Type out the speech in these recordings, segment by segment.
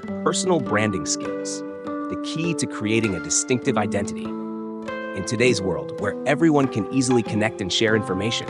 Personal branding skills, the key to creating a distinctive identity. In today's world, where everyone can easily connect and share information,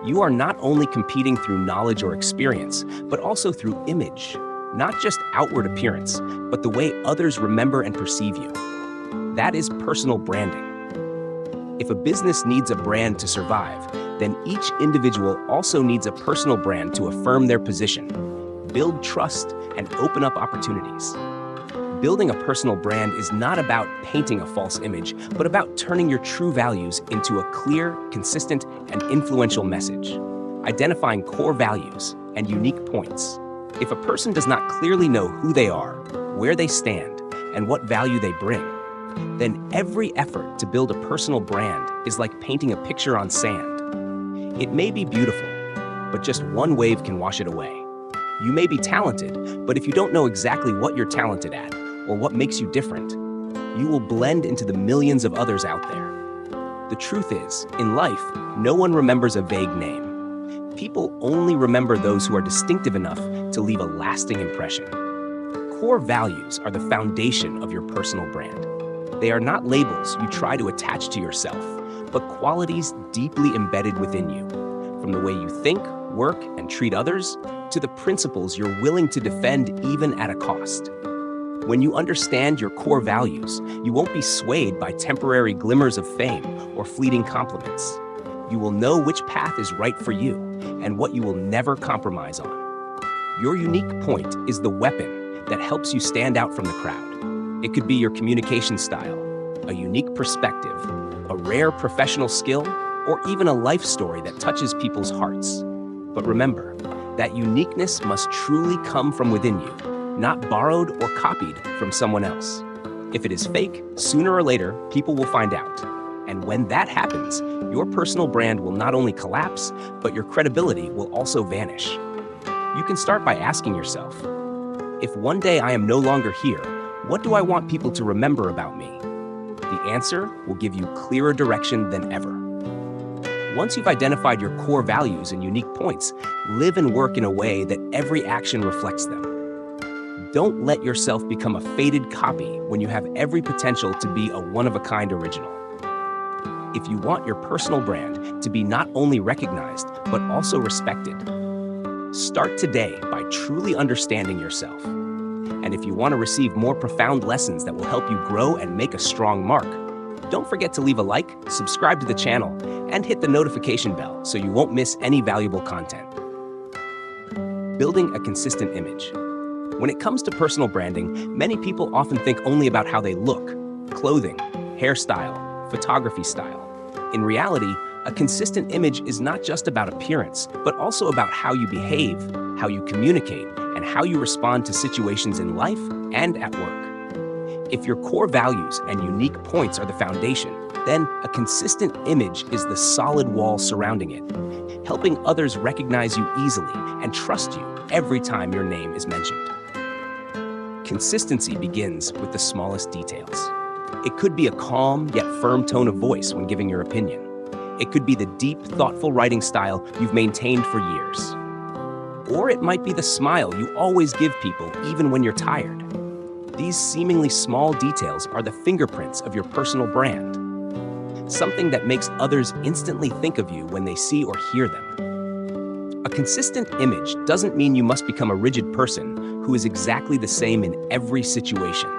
you are not only competing through knowledge or experience, but also through image, not just outward appearance, but the way others remember and perceive you. That is personal branding. If a business needs a brand to survive, then each individual also needs a personal brand to affirm their position, build trust, and open up opportunities. Building a personal brand is not about painting a false image, but about turning your true values into a clear, consistent, and influential message. Identifying core values and unique points. If a person does not clearly know who they are, where they stand, and what value they bring, then every effort to build a personal brand is like painting a picture on sand. It may be beautiful, but just one wave can wash it away. You may be talented, but if you don't know exactly what you're talented at or what makes you different, you will blend into the millions of others out there. The truth is, in life, no one remembers a vague name. People only remember those who are distinctive enough to leave a lasting impression. Core values are the foundation of your personal brand. They are not labels you try to attach to yourself, but qualities deeply embedded within you. From the way you think, work, and treat others, to the principles you're willing to defend even at a cost. When you understand your core values, you won't be swayed by temporary glimmers of fame or fleeting compliments. You will know which path is right for you and what you will never compromise on. Your unique point is the weapon that helps you stand out from the crowd. It could be your communication style, a unique perspective, a rare professional skill, or even a life story that touches people's hearts. But remember, that uniqueness must truly come from within you, not borrowed or copied from someone else. If it is fake, sooner or later, people will find out. And when that happens, your personal brand will not only collapse, but your credibility will also vanish. You can start by asking yourself, if one day I am no longer here, what do I want people to remember about me? The answer will give you clearer direction than ever. Once you've identified your core values and unique points, live and work in a way that every action reflects them. Don't let yourself become a faded copy when you have every potential to be a one-of-a-kind original. If you want your personal brand to be not only recognized, but also respected, start today by truly understanding yourself. And if you want to receive more profound lessons that will help you grow and make a strong mark, don't forget to leave a like, subscribe to the channel, and hit the notification bell so you won't miss any valuable content. Building a consistent image. When it comes to personal branding, many people often think only about how they look, clothing, hairstyle, photography style. In reality, a consistent image is not just about appearance, but also about how you behave, how you communicate, and how you respond to situations in life and at work. If your core values and unique points are the foundation, then a consistent image is the solid wall surrounding it, helping others recognize you easily and trust you every time your name is mentioned. Consistency begins with the smallest details. It could be a calm yet firm tone of voice when giving your opinion. It could be the deep, thoughtful writing style you've maintained for years. Or it might be the smile you always give people even when you're tired. These seemingly small details are the fingerprints of your personal brand, something that makes others instantly think of you when they see or hear them. A consistent image doesn't mean you must become a rigid person who is exactly the same in every situation.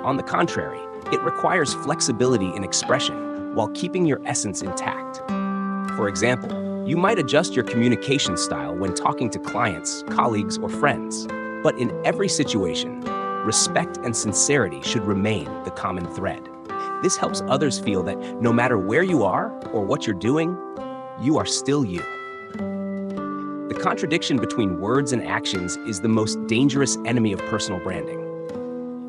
On the contrary, it requires flexibility in expression while keeping your essence intact. For example, you might adjust your communication style when talking to clients, colleagues, or friends, but in every situation, respect and sincerity should remain the common thread. This helps others feel that no matter where you are or what you're doing, you are still you. The contradiction between words and actions is the most dangerous enemy of personal branding.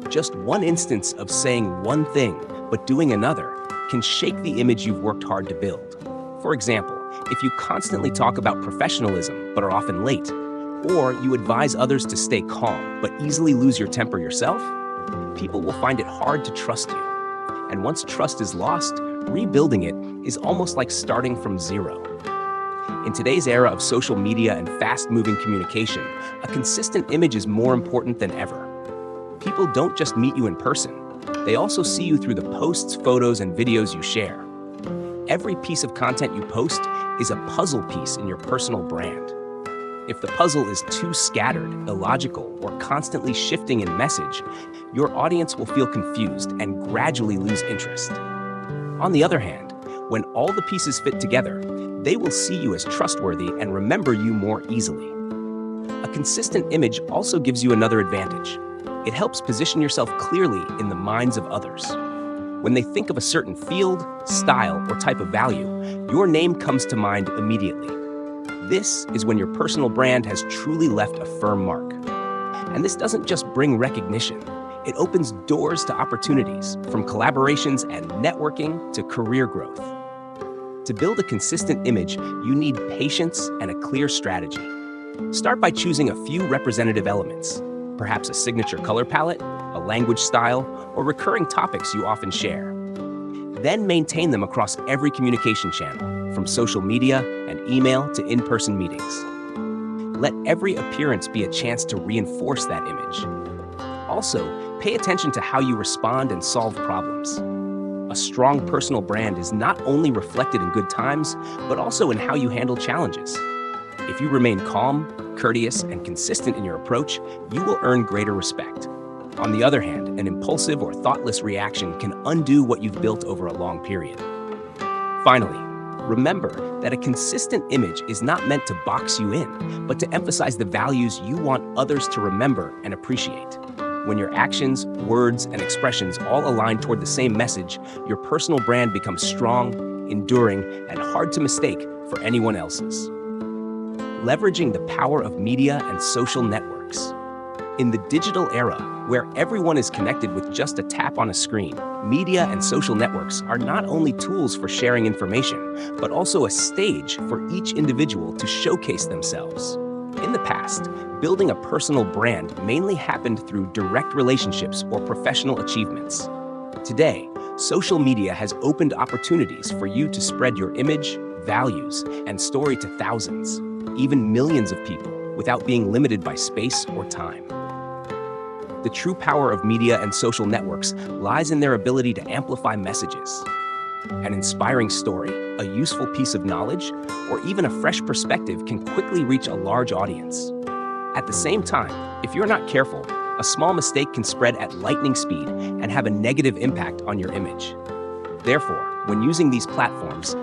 Just one instance of saying one thing but doing another can shake the image you've worked hard to build. For example, if you constantly talk about professionalism but are often late, or you advise others to stay calm but easily lose your temper yourself, people will find it hard to trust you. And once trust is lost, rebuilding it is almost like starting from zero. In today's era of social media and fast-moving communication, a consistent image is more important than ever. people don't just meet you in person, they also see you through the posts, photos, and videos you share. Every piece of content you post is a puzzle piece in your personal brand. If the puzzle is too scattered, illogical, or constantly shifting in message, your audience will feel confused and gradually lose interest. On the other hand, when all the pieces fit together, they will see you as trustworthy and remember you more easily. A consistent image also gives you another advantage. It helps position yourself clearly in the minds of others. When they think of a certain field, style, or type of value, your name comes to mind immediately. This is when your personal brand has truly left a firm mark. And this doesn't just bring recognition, it opens doors to opportunities, from collaborations and networking to career growth. To build a consistent image, you need patience and a clear strategy. Start by choosing a few representative elements, perhaps a signature color palette, a language style, or recurring topics you often share. Then maintain them across every communication channel, from social media and email to in-person meetings. Let every appearance be a chance to reinforce that image. Also, pay attention to how you respond and solve problems. A strong personal brand is not only reflected in good times, but also in how you handle challenges. If you remain calm, courteous, and consistent in your approach, you will earn greater respect. On the other hand, an impulsive or thoughtless reaction can undo what you've built over a long period. Finally, remember that a consistent image is not meant to box you in, but to emphasize the values you want others to remember and appreciate. When your actions, words, and expressions all align toward the same message, your personal brand becomes strong, enduring, and hard to mistake for anyone else's. Leveraging the power of media and social networks. In the digital era, where everyone is connected with just a tap on a screen, media and social networks are not only tools for sharing information, but also a stage for each individual to showcase themselves. In the past, building a personal brand mainly happened through direct relationships or professional achievements. Today, social media has opened opportunities for you to spread your image, values, and story to thousands, even millions of people, without being limited by space or time. The true power of media and social networks lies in their ability to amplify messages. An inspiring story, a useful piece of knowledge, or even a fresh perspective can quickly reach a large audience. At the same time, if you're not careful, a small mistake can spread at lightning speed and have a negative impact on your image. Therefore, when using these platforms,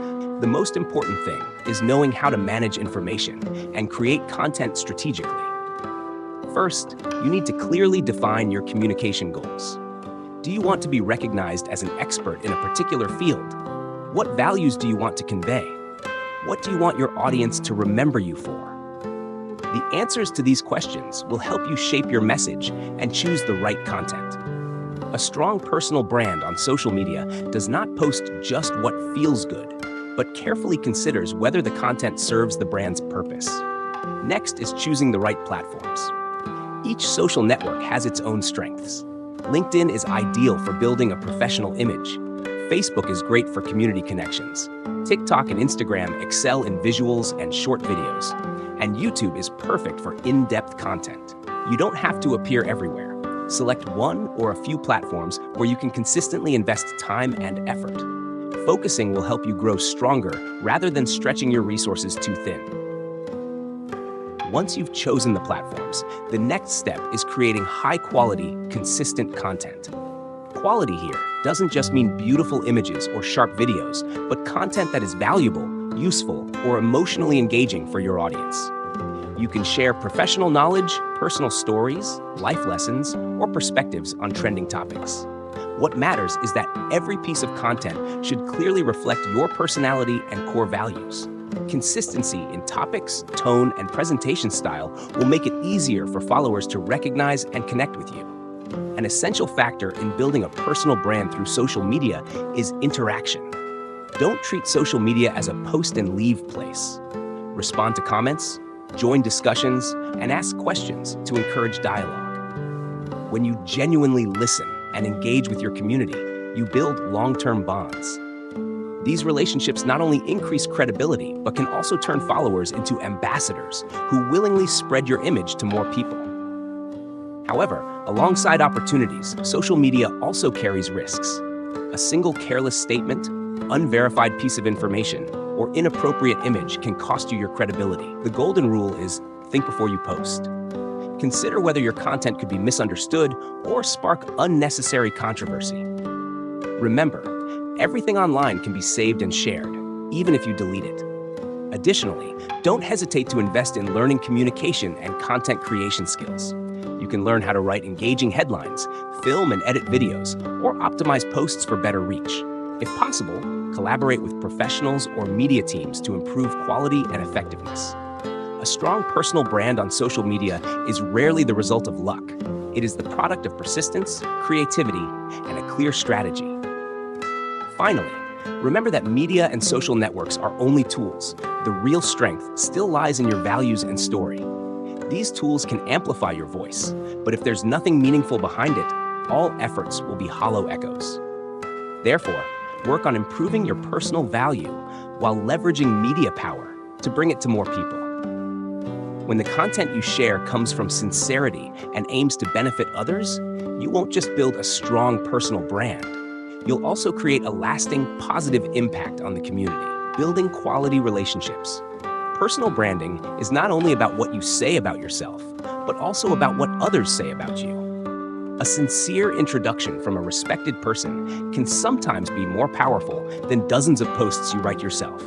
the most important thing is knowing how to manage information and create content strategically. First, you need to clearly define your communication goals. Do you want to be recognized as an expert in a particular field? What values do you want to convey? What do you want your audience to remember you for? The answers to these questions will help you shape your message and choose the right content. A strong personal brand on social media does not post just what feels good, but carefully considers whether the content serves the brand's purpose. Next is choosing the right platforms. Each social network has its own strengths. LinkedIn is ideal for building a professional image. Facebook is great for community connections. TikTok and Instagram excel in visuals and short videos. And YouTube is perfect for in-depth content. You don't have to appear everywhere. Select one or a few platforms where you can consistently invest time and effort. Focusing will help you grow stronger rather than stretching your resources too thin. Once you've chosen the platforms, the next step is creating high-quality, consistent content. Quality here doesn't just mean beautiful images or sharp videos, but content that is valuable, useful, or emotionally engaging for your audience. You can share professional knowledge, personal stories, life lessons, or perspectives on trending topics. What matters is that every piece of content should clearly reflect your personality and core values. Consistency in topics, tone, and presentation style will make it easier for followers to recognize and connect with you. An essential factor in building a personal brand through social media is interaction. Don't treat social media as a post and leave place. Respond to comments, join discussions, and ask questions to encourage dialogue. When you genuinely listen and engage with your community, you build long-term bonds. These relationships not only increase credibility, but can also turn followers into ambassadors who willingly spread your image to more people. However, alongside opportunities, social media also carries risks. A single careless statement, unverified piece of information, or inappropriate image can cost you your credibility. The golden rule is think before you post. Consider whether your content could be misunderstood or spark unnecessary controversy. Remember, everything online can be saved and shared, even if you delete it. Additionally, don't hesitate to invest in learning communication and content creation skills. You can learn how to write engaging headlines, film and edit videos, or optimize posts for better reach. If possible, collaborate with professionals or media teams to improve quality and effectiveness. A strong personal brand on social media is rarely the result of luck. It is the product of persistence, creativity, and a clear strategy. Finally, remember that media and social networks are only tools. The real strength still lies in your values and story. These tools can amplify your voice, but if there's nothing meaningful behind it, all efforts will be hollow echoes. Therefore, work on improving your personal value while leveraging media power to bring it to more people. When the content you share comes from sincerity and aims to benefit others, you won't just build a strong personal brand. You'll also create a lasting, positive impact on the community, building quality relationships. Personal branding is not only about what you say about yourself, but also about what others say about you. A sincere introduction from a respected person can sometimes be more powerful than dozens of posts you write yourself.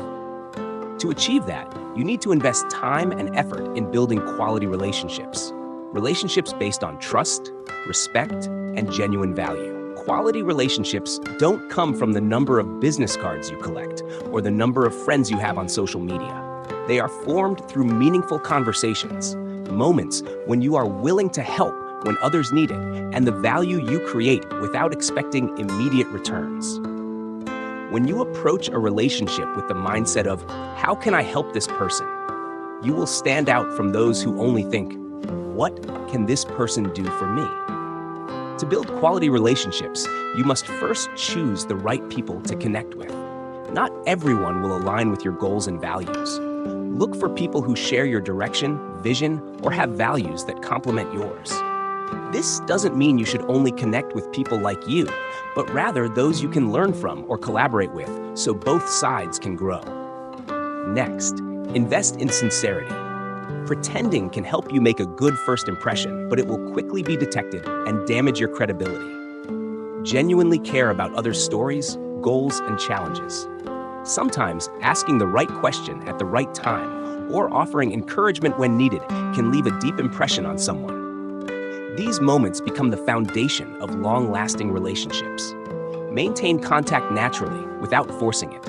To achieve that, you need to invest time and effort in building quality relationships. Relationships based on trust, respect, and genuine value. Quality relationships don't come from the number of business cards you collect or the number of friends you have on social media. They are formed through meaningful conversations, moments when you are willing to help when others need it, and the value you create without expecting immediate returns. When you approach a relationship with the mindset of, how can I help this person? You will stand out from those who only think, what can this person do for me? To build quality relationships, you must first choose the right people to connect with. Not everyone will align with your goals and values. Look for people who share your direction, vision, or have values that complement yours. This doesn't mean you should only connect with people like you, but rather those you can learn from or collaborate with so both sides can grow. Next, invest in sincerity. Pretending can help you make a good first impression, but it will quickly be detected and damage your credibility. Genuinely care about others' stories, goals, and challenges. Sometimes asking the right question at the right time or offering encouragement when needed can leave a deep impression on someone. These moments become the foundation of long-lasting relationships. Maintain contact naturally without forcing it.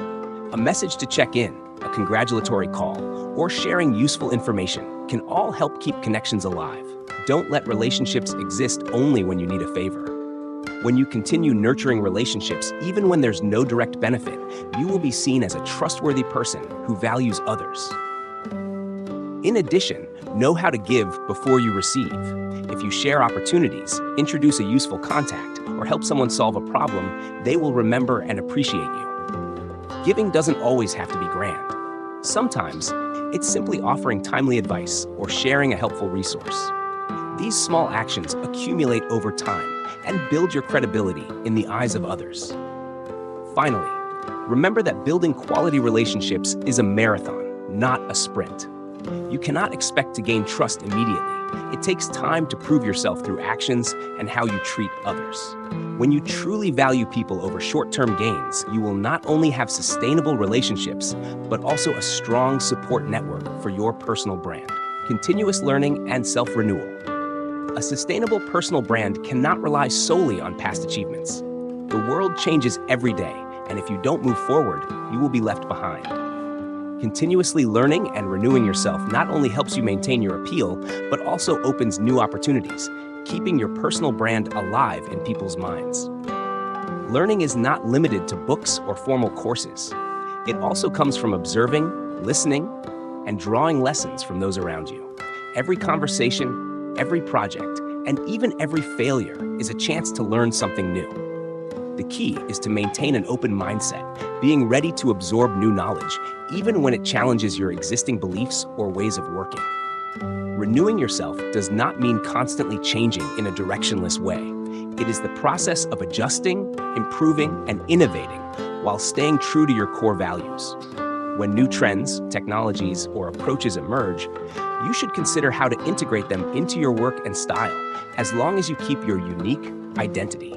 A message to check in, a congratulatory call, or sharing useful information can all help keep connections alive. Don't let relationships exist only when you need a favor. When you continue nurturing relationships, even when there's no direct benefit, you will be seen as a trustworthy person who values others. In addition, know how to give before you receive. If you share opportunities, introduce a useful contact, or help someone solve a problem, they will remember and appreciate you. Giving doesn't always have to be grand. Sometimes, it's simply offering timely advice or sharing a helpful resource. These small actions accumulate over time and build your credibility in the eyes of others. Finally, remember that building quality relationships is a marathon, not a sprint. You cannot expect to gain trust immediately. It takes time to prove yourself through actions and how you treat others. When you truly value people over short-term gains, you will not only have sustainable relationships, but also a strong support network for your personal brand. Continuous learning and self-renewal. A sustainable personal brand cannot rely solely on past achievements. The world changes every day, and if you don't move forward, you will be left behind. Continuously learning and renewing yourself not only helps you maintain your appeal, but also opens new opportunities, keeping your personal brand alive in people's minds. Learning is not limited to books or formal courses. It also comes from observing, listening, and drawing lessons from those around you. Every conversation, every project, and even every failure is a chance to learn something new. The key is to maintain an open mindset, being ready to absorb new knowledge, even when it challenges your existing beliefs or ways of working. Renewing yourself does not mean constantly changing in a directionless way. It is the process of adjusting, improving, and innovating while staying true to your core values. When new trends, technologies, or approaches emerge, you should consider how to integrate them into your work and style, as long as you keep your unique identity.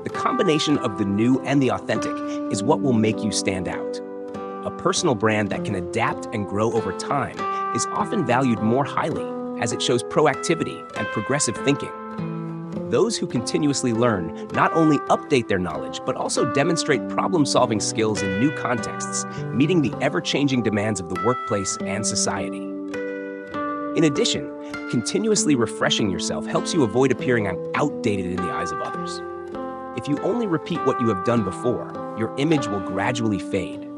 The combination of the new and the authentic is what will make you stand out. A personal brand that can adapt and grow over time is often valued more highly, as it shows proactivity and progressive thinking. Those who continuously learn not only update their knowledge, but also demonstrate problem-solving skills in new contexts, meeting the ever-changing demands of the workplace and society. In addition, continuously refreshing yourself helps you avoid appearing outdated in the eyes of others. If you only repeat what you have done before, your image will gradually fade.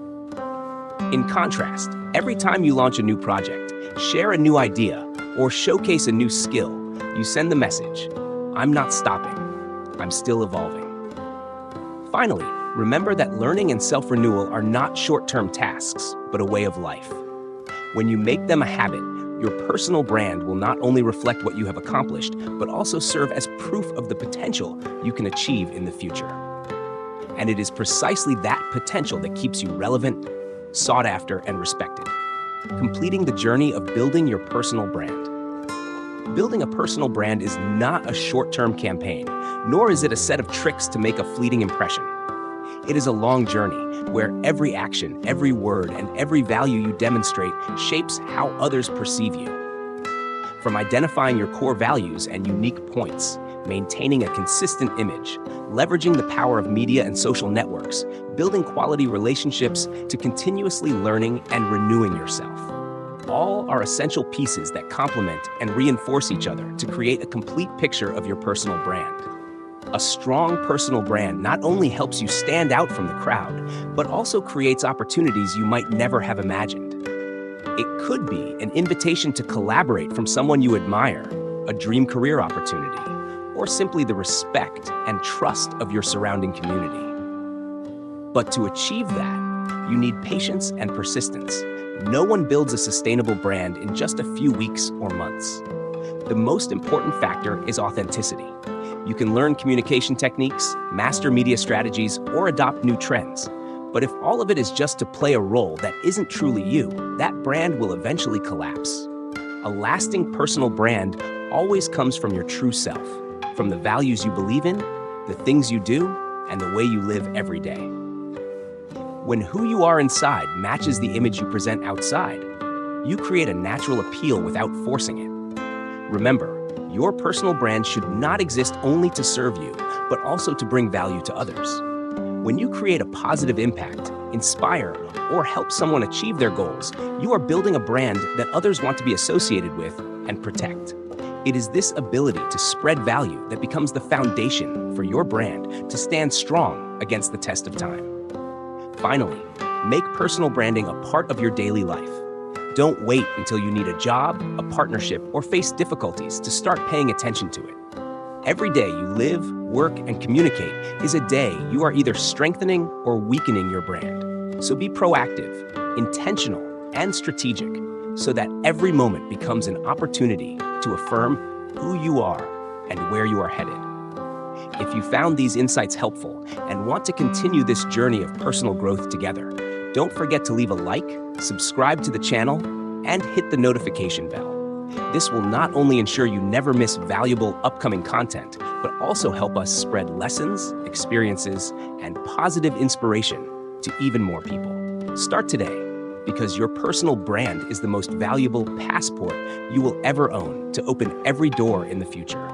In contrast, every time you launch a new project, share a new idea, or showcase a new skill, you send the message, "I'm not stopping, I'm still evolving." Finally, remember that learning and self-renewal are not short-term tasks, but a way of life. When you make them a habit, your personal brand will not only reflect what you have accomplished, but also serve as proof of the potential you can achieve in the future. And it is precisely that potential that keeps you relevant, sought after, and respected, completing the journey of building your personal brand. Building a personal brand is not a short-term campaign, nor is it a set of tricks to make a fleeting impression. It is a long journey where every action, every word, and every value you demonstrate shapes how others perceive you. From identifying your core values and unique points, maintaining a consistent image, leveraging the power of media and social networks, building quality relationships, to continuously learning and renewing yourself. All are essential pieces that complement and reinforce each other to create a complete picture of your personal brand. A strong personal brand not only helps you stand out from the crowd, but also creates opportunities you might never have imagined. It could be an invitation to collaborate from someone you admire, a dream career opportunity, or simply the respect and trust of your surrounding community. But to achieve that, you need patience and persistence. No one builds a sustainable brand in just a few weeks or months. The most important factor is authenticity. You can learn communication techniques, master media strategies, or adopt new trends. But if all of it is just to play a role that isn't truly you, that brand will eventually collapse. A lasting personal brand always comes from your true self, from the values you believe in, the things you do, and the way you live every day. When who you are inside matches the image you present outside, you create a natural appeal without forcing it. Remember, your personal brand should not exist only to serve you, but also to bring value to others. When you create a positive impact, inspire, or help someone achieve their goals, you are building a brand that others want to be associated with and protect. It is this ability to spread value that becomes the foundation for your brand to stand strong against the test of time. Finally, make personal branding a part of your daily life. Don't wait until you need a job, a partnership, or face difficulties to start paying attention to it. Every day you live, work, and communicate is a day you are either strengthening or weakening your brand. So be proactive, intentional, and strategic, so that every moment becomes an opportunity to affirm who you are and where you are headed. If you found these insights helpful and want to continue this journey of personal growth together, don't forget to leave a like, subscribe to the channel, and hit the notification bell. This will not only ensure you never miss valuable upcoming content, but also help us spread lessons, experiences, and positive inspiration to even more people. Start today, because your personal brand is the most valuable passport you will ever own to open every door in the future.